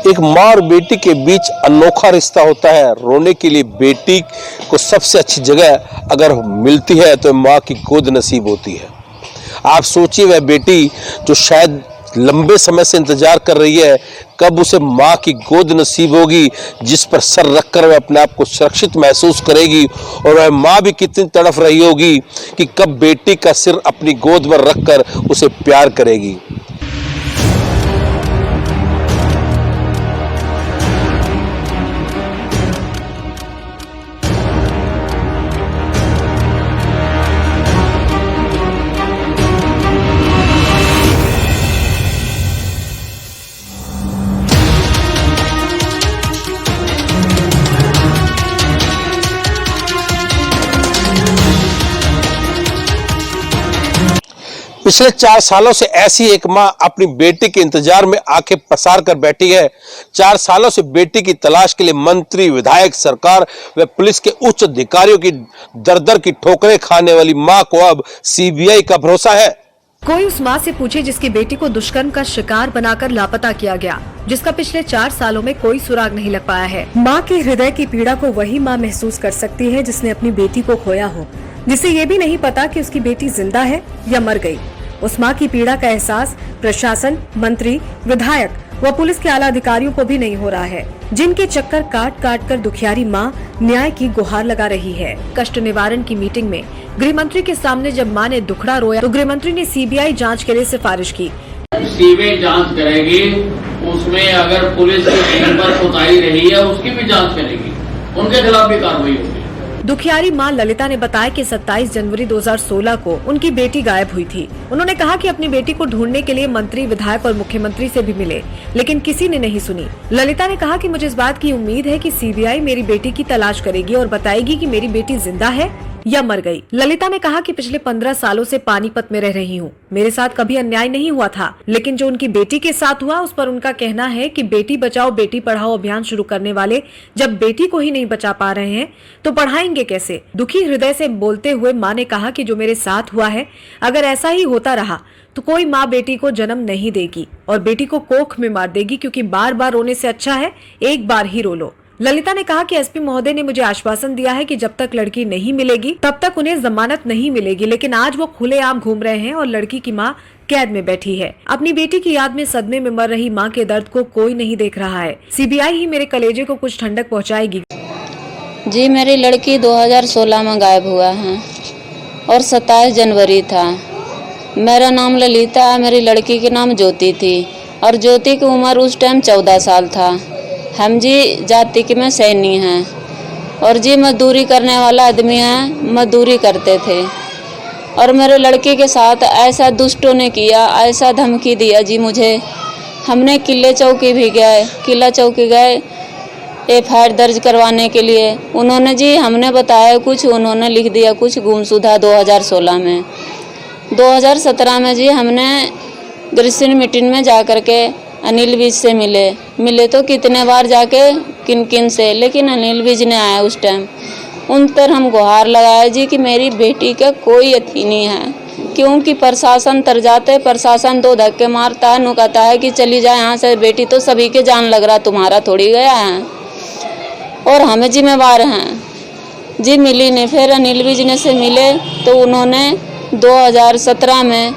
एक माँ और बेटी के बीच अनोखा रिश्ता होता है। रोने के लिए बेटी को सबसे अच्छी जगह अगर मिलती है तो माँ की गोद नसीब होती है। आप सोचिए, वह बेटी जो शायद लंबे समय से इंतजार कर रही है, कब उसे माँ की गोद नसीब होगी जिस पर सर रखकर वह अपने आप को सुरक्षित महसूस करेगी। और वह माँ भी कितनी तड़फ रही होगी कि कब बेटी का सिर अपनी गोद में रखकर उसे प्यार करेगी। पिछले 4 सालों से ऐसी एक मां अपनी बेटी के इंतजार में आंखें पसार कर बैठी है। 4 सालों से बेटी की तलाश के लिए मंत्री, विधायक, सरकार व पुलिस के उच्च अधिकारियों की दर-दर की ठोकरें खाने वाली मां को अब सीबीआई का भरोसा है। कोई उस माँ से पूछे जिसकी बेटी को दुष्कर्म का शिकार बनाकर लापता किया गया, जिसका पिछले 4 सालों में कोई सुराग नहीं लग पाया है। माँ के हृदय की पीड़ा को वही माँ महसूस कर सकती है जिसने अपनी बेटी को खोया हो, जिसे ये भी नहीं पता कि उसकी बेटी जिंदा है या मर गई। उस माँ की पीड़ा का एहसास प्रशासन, मंत्री, विधायक व पुलिस के आला अधिकारियों को भी नहीं हो रहा है, जिनके चक्कर काट काट कर दुखियारी माँ न्याय की गुहार लगा रही है। कष्ट निवारण की मीटिंग में गृह मंत्री के सामने जब माँ ने दुखड़ा रोया तो गृह मंत्री ने सीबीआई जांच के लिए सिफारिश की। सीबीआई जांच करेगी, उसमें अगर पुलिस की टीम पर कोताही रही है उसकी भी जांच करेगी, उनके खिलाफ भी कार्रवाई होगी। दुखियारी मां ललिता ने बताया कि 27 जनवरी 2016 को उनकी बेटी गायब हुई थी। उन्होंने कहा कि अपनी बेटी को ढूंढने के लिए मंत्री, विधायक और मुख्यमंत्री से भी मिले, लेकिन किसी ने नहीं सुनी। ललिता ने कहा कि मुझे इस बात की उम्मीद है कि सीबीआई मेरी बेटी की तलाश करेगी और बताएगी कि मेरी बेटी जिंदा है या मर गई। ललिता ने कहा कि पिछले 15 सालों से पानीपत में रह रही हूँ, मेरे साथ कभी अन्याय नहीं हुआ था, लेकिन जो उनकी बेटी के साथ हुआ उस पर उनका कहना है कि बेटी बचाओ बेटी पढ़ाओ अभियान शुरू करने वाले जब बेटी को ही नहीं बचा पा रहे हैं तो पढ़ाएंगे कैसे। दुखी हृदय से बोलते हुए माँ ने कहा कि जो मेरे साथ हुआ है, अगर ऐसा ही होता रहा तो कोई माँ बेटी को जन्म नहीं देगी और बेटी को कोख में मार देगी, क्योंकि बार बार रोने से अच्छा है एक बार ही रो लो। ललिता ने कहा कि एसपी महोदय ने मुझे आश्वासन दिया है कि जब तक लड़की नहीं मिलेगी तब तक उन्हें जमानत नहीं मिलेगी, लेकिन आज वो खुलेआम घूम रहे हैं और लड़की की मां कैद में बैठी है। अपनी बेटी की याद में सदमे में मर रही मां के दर्द को कोई नहीं देख रहा है। सीबीआई ही मेरे कलेजे को कुछ ठंडक पहुंचाएगी। जी, मेरी लड़की 2016 में गायब हुआ है और 27 जनवरी था। मेरा नाम ललिता है, मेरी लड़की के नाम ज्योति थी और ज्योति की उम्र उस टाइम 14 साल था। हम जी जाति के में सैनी हैं और जी मजदूरी करने वाला आदमी है, मजदूरी करते थे और मेरे लड़के के साथ ऐसा दुष्टों ने किया, ऐसा धमकी दिया जी मुझे। हमने किले चौकी भी गए, किला चौकी गए एफआईआर दर्ज करवाने के लिए। उन्होंने जी हमने बताया कुछ, उन्होंने लिख दिया कुछ गुमशुदा 2016 में। 2017 में जी हमने ग्रीष्म मीटिंग में जा कर के अनिल विज से मिले तो कितने बार जाके किन किन से, लेकिन अनिल विज ने आया उस टाइम। उन पर हम गुहार लगाए जी कि मेरी बेटी का कोई अथी नहीं है, क्योंकि प्रशासन तर जाते, प्रशासन 2 धक्के मारता है, नु कहता है कि चली जाए यहाँ से, बेटी तो सभी के जान लग रहा, तुम्हारा थोड़ी गया है और हमें जिम्मेवार हैं जी। मिली नहीं, फिर अनिल विज ने से मिले तो उन्होंने 2017 में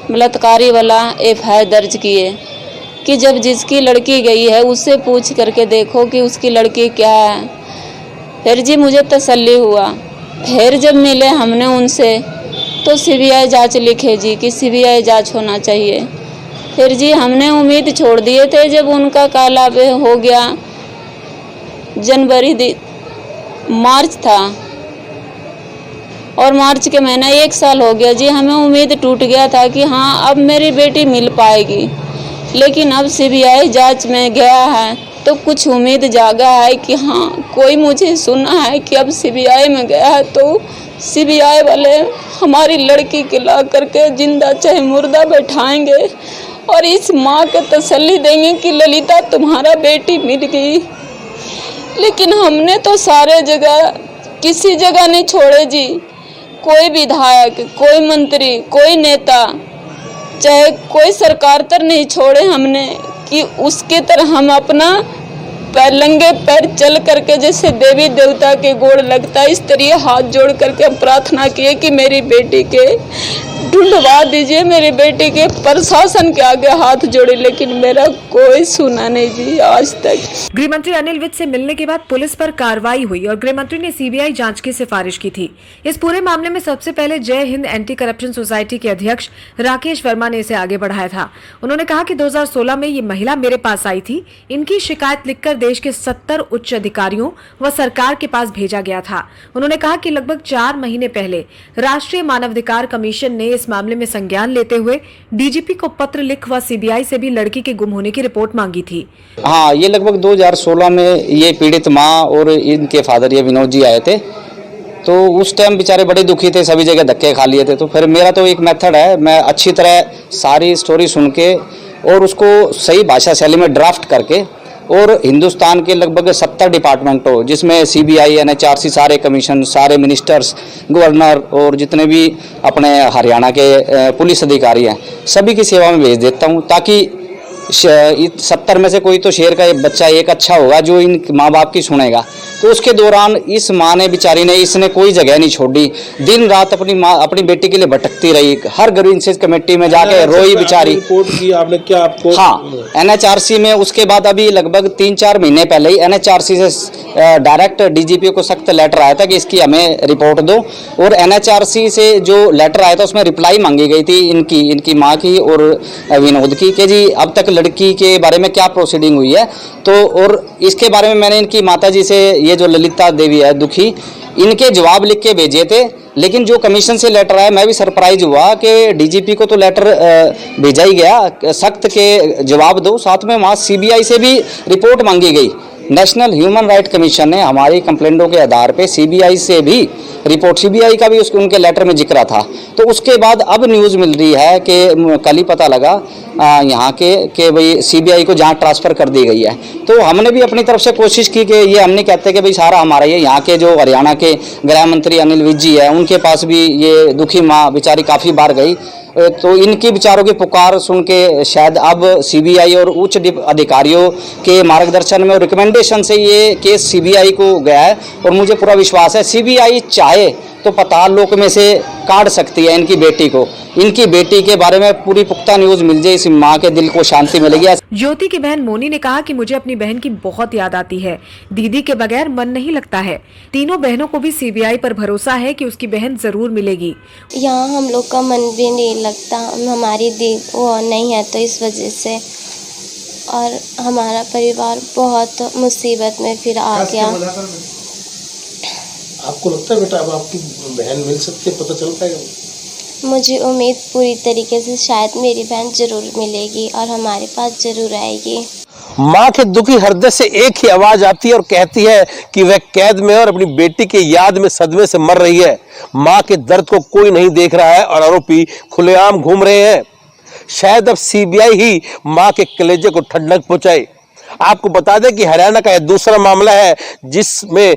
बलात्कारी वाला एफआईआर दर्ज किए कि जब जिसकी लड़की गई है उससे पूछ करके देखो कि उसकी लड़की क्या है। फिर जी मुझे तसल्ली हुआ, फिर जब मिले हमने उनसे तो सीबीआई जांच लिखे जी कि सीबीआई जांच होना चाहिए। फिर जी हमने उम्मीद छोड़ दिए थे, जब उनका काला हो गया मार्च था और मार्च के महीना 1 साल हो गया जी, हमें उम्मीद टूट गया था कि हाँ अब मेरी बेटी मिल पाएगी। लेकिन अब सीबीआई जांच में गया है तो कुछ उम्मीद जागा है कि हाँ कोई मुझे सुना है कि अब सीबीआई में गया है तो सीबीआई वाले हमारी लड़की के ला करके जिंदा चाहे मुर्दा बैठाएंगे और इस माँ को तसल्ली देंगे कि ललिता तुम्हारा बेटी मिल गई। लेकिन हमने तो सारे जगह किसी जगह नहीं छोड़े जी, कोई विधायक, कोई मंत्री, कोई नेता, चाहे कोई सरकार तर नहीं छोड़े हमने कि उसके तरह हम अपना नंगे पैर चल करके जैसे देवी देवता के गोड़ लगता है, इस तरह हाथ जोड़ करके हम प्रार्थना किए कि मेरी बेटी के ढूंढवा दीजिए, मेरी बेटी के प्रशासन के आगे हाथ जोड़े, लेकिन मेरा कोई सुना नहीं जी आज तक। गृह मंत्री अनिल विज से मिलने के बाद पुलिस पर कार्रवाई हुई और गृह मंत्री ने सीबीआई जांच की सिफारिश की थी। इस पूरे मामले में सबसे पहले जय हिंद एंटी करप्शन सोसाइटी के अध्यक्ष राकेश वर्मा ने इसे आगे बढ़ाया था। उन्होंने कहा कि 2016 में ये महिला मेरे पास आई थी, इनकी शिकायत लिखकर देश के 70 उच्च अधिकारियों व सरकार के पास भेजा गया था। उन्होंने कहा कि लगभग 4 महीने पहले राष्ट्रीय मानवाधिकार कमीशन ने इस मामले में संज्ञान लेते हुए डीजीपी को पत्र लिख व सीबीआई से भी लड़की के गुम होने की रिपोर्ट मांगी थी। हाँ, ये लगभग 2016 में ये पीड़ित माँ और इनके फादर ये विनोद जी आए थे, तो उस टाइम बेचारे बड़े दुखी थे, सभी जगह धक्के खा लिए थे। तो फिर मेरा तो एक मेथड है, मैं अच्छी तरह सारी स्टोरी सुन के और उसको सही भाषा शैली में ड्राफ्ट करके, और हिंदुस्तान के लगभग 70 डिपार्टमेंट हो, जिसमें सीबीआई, एनएचआरसी, सारे कमीशन, सारे मिनिस्टर्स, गवर्नर और जितने भी अपने हरियाणा के पुलिस अधिकारी हैं, सभी की सेवा में भेज देता हूं, ताकि 70 में से कोई तो शेर का बच्चा एक अच्छा होगा जो इन माँ बाप की सुनेगा। तो उसके दौरान इस माँ ने बेचारी ने इसने कोई जगह नहीं छोड़ी, दिन रात अपनी बेटी के लिए भटकती रही, हर ग्रीवेंसेस कमेटी में जाके रोई बेचारी। रिपोर्ट की आपने क्या आपको? हाँ, एनएचआरसी में उसके बाद अभी लगभग 3-4 महीने पहले ही एनएचआरसी से डायरेक्ट डीजीपी को सख्त लेटर आया था कि इसकी हमें रिपोर्ट दो, और एनएचआरसी से जो लेटर आया था उसमें रिप्लाई मांगी गई थी इनकी माँ की और विनोद की, कि जी अब तक लड़की के बारे में क्या प्रोसीडिंग हुई है। तो और इसके बारे में मैंने इनकी माताजी से, ये जो ललिता देवी है दुखी, इनके जवाब लिख के भेजे थे। लेकिन जो कमीशन से लेटर आया, मैं भी सरप्राइज हुआ कि डीजीपी को तो लेटर भेजा ही गया, सख्त के जवाब दो, साथ में वहाँ सीबीआई से भी रिपोर्ट मांगी गई। नेशनल ह्यूमन राइट कमीशन ने हमारी कंप्लेंटों के आधार पे सीबीआई से भी रिपोर्ट, सीबीआई का भी उनके लेटर में जिक्र था। तो उसके बाद अब न्यूज़ मिल रही है कि कल ही पता लगा यहाँ के भाई सीबीआई को जहाँ ट्रांसफ़र कर दी गई है। तो हमने भी अपनी तरफ से कोशिश की कि ये हम नहीं कहते कि भाई सारा हमारा, ये यहाँ के जो हरियाणा के गृह मंत्री अनिल विज जी है, उनके पास भी ये दुखी माँ बेचारी काफ़ी बार गई। तो इनकी विचारों की पुकार सुन के शायद अब सीबीआई और उच्च अधिकारियों के मार्गदर्शन में और रिकमेंडेशन से ये केस सीबीआई को गया है, और मुझे पूरा विश्वास है सीबीआई चाहे तो पाताल लोक में से काट सकती है इनकी बेटी को। इनकी बेटी के बारे में पूरी पुख्ता न्यूज मिल जाए, इस माँ के दिल को शांति मिलेगी। ज्योति की बहन मोनी ने कहा कि मुझे अपनी बहन की बहुत याद आती है, दीदी के बगैर मन नहीं लगता है। तीनों बहनों को भी सीबीआई पर भरोसा है कि उसकी बहन जरूर मिलेगी। यहाँ हम लोग का मन भी नहीं लगता, हमारी दी वो नहीं है तो इस वजह से, और हमारा परिवार बहुत मुसीबत में फिर आ गया। आपको लगता है बेटा अब आपकी बहन मिल सकती है, पता चल पाएगा? मुझे उम्मीद पूरी तरीके से शायद मेरी बहन जरूर मिलेगी और हमारे पास जरूर आएगी। माँ के दुखी हृदय से एक ही आवाज आती है और कहती है कि वह कैद में और अपनी बेटी के याद में सदमे से मर रही है। माँ के दर्द को कोई नहीं देख रहा है और आरोपी खुलेआम घूम रहे हैं। शायद अब सीबीआई ही माँ के कलेजे को ठंडक पहुंचाए। आपको बता दें कि हरियाणा का यह दूसरा मामला है जिसमें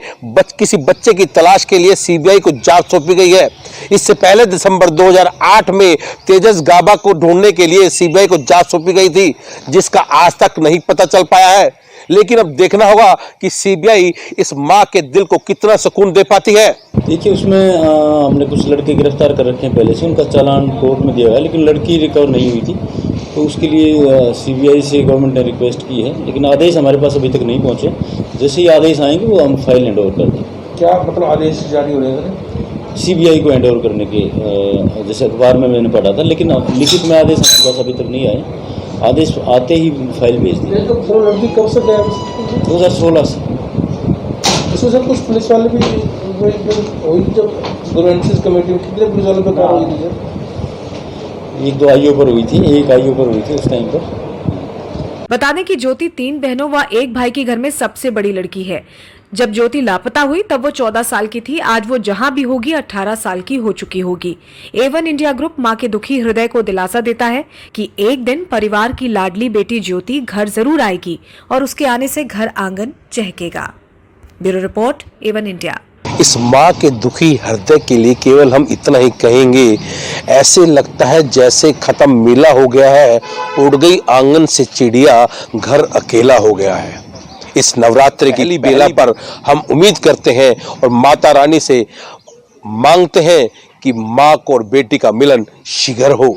किसी बच्चे की तलाश के लिए सीबीआई को जांच सौंपी गई है। इससे पहले दिसंबर 2008 में तेजस गाबा को ढूंढने के लिए सीबीआई को जांच सौंपी गई थी, जिसका आज तक नहीं पता चल पाया है। लेकिन अब देखना होगा कि सीबीआई इस माँ के दिल को कितना सुकून दे पाती है। देखिए, उसमें हमने कुछ लड़के गिरफ्तार कर रखे हैं पहले से, उनका चालान कोर्ट में दिया हुआ है, लेकिन लड़की रिकवर नहीं हुई थी। तो उसके लिए सीबीआई से गवर्नमेंट ने रिक्वेस्ट की है, लेकिन आदेश हमारे पास अभी तक नहीं पहुंचे। जैसे ही आदेश आएंगे वो हम फाइल हैंड ओवर कर देंगे। क्या मतलब आदेश जारी हो रहे हैं? सीबीआई को हैंड ओवर करने के, जैसे अखबार में मैंने पढ़ा था, लेकिन लिखित में आदेश हमारे पास अभी तक नहीं आए। आदेश आते ही फाइल भेज दी। लड़की कब से गया? 2016 से। इसमें सर कुछ पुलिस वाले भी हुई, जब ग्रीवेंसेस कमेटी में कितने पुलिस वालों पर कार्रवाई हुई थी? 1-2 आईओ पर हुई थी, 1 आईओ पर हुई थी उस टाइम पर। बता दें कि ज्योति 3 बहनों व 1 भाई के घर में सबसे बड़ी लड़की है। जब ज्योति लापता हुई तब वो 14 साल की थी। आज वो जहां भी होगी 18 साल की हो चुकी होगी। A1 इंडिया ग्रुप मां के दुखी हृदय को दिलासा देता है कि एक दिन परिवार की लाडली बेटी ज्योति घर जरूर आएगी और उसके आने से घर आंगन चहकेगा। Bureau report, A1 India. इस माँ के दुखी हृदय के लिए केवल हम इतना ही कहेंगे, ऐसे लगता है जैसे खत्म मेला हो गया है, उड़ गई आंगन से चिड़िया, घर अकेला हो गया है। इस नवरात्रि की बेला पर हम उम्मीद करते हैं और माता रानी से मांगते हैं कि माँ को और बेटी का मिलन शीघ्र हो।